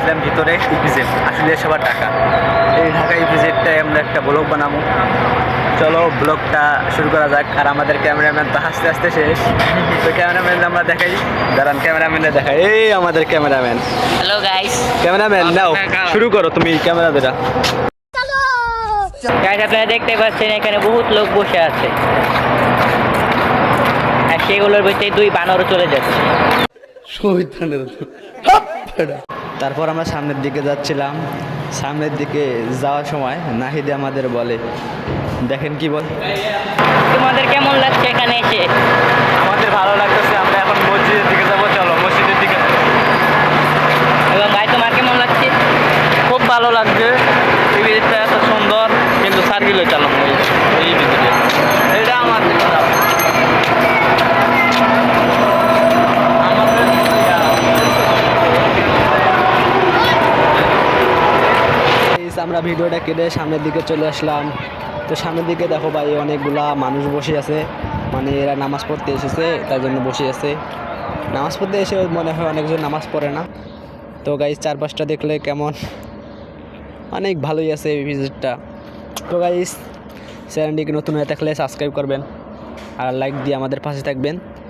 আসলাম ভিতরে ইপিজেড, আসলে সবার টাকা। এই ঢাকা ইপিজেডটাই আমরা একটা ব্লগ বানাবো। চলো ব্লগটা শুরু করা যাক। আর আমাদের ক্যামেরাম্যান তো হাসতে হাসতে শেষ। তো ক্যামেরাম্যান আমরা দেখাই, দাঁড়ান ক্যামেরাম্যানে দেখাই। এই আমাদের ক্যামেরাম্যান। হ্যালো গাইস, ক্যামেরাম্যান নাও, শুরু করো তুমি ক্যামেরা ধরা। গাইস আপনারা দেখতে পাচ্ছেন এখানে বহুত লোক বসে আছে, আর সেগুলোর ভিতরে দুই বানরও চলে যাচ্ছে। তারপর আমরা সামনের দিকে যাচ্ছিলাম। সামনের দিকে যাওয়ার সময় নাহিদে আমাদের বলে, দেখেন কি বল। তোমাদের কেমন লাগছে এখানে এসে? আমাদের ভালো লাগতেছে, আমরা এখন মসজিদের দিকে যাবো। চলো মসজিদের দিকে। এবং ভাই তোমার কেমন লাগছে? খুব ভালো লাগছে, এই ভিডিওটা এত সুন্দর, কিন্তু সার্কিল চালাম এই ভিডিওতে। এটা আমার আমরা ভিডিওটা কেটে সামনের দিকে চলে আসলাম। তো সামনের দিকে দেখো ভাই, অনেকগুলা মানুষ বসে আছে, মানে এরা নামাজ পড়তে এসেছে, তার জন্য বসে আছে। নামাজ পড়তে এসে মনে হয় অনেকজন নামাজ পড়ে না। তো গাইজ চারপাশটা দেখলে কেমন, অনেক ভালোই আছে এই ভিজিটটা। তো গাইজ চ্যানেলটিকে নতুন হয়ে থাকলে সাবস্ক্রাইব করবেন আর লাইক দিয়ে আমাদের পাশে থাকবেন।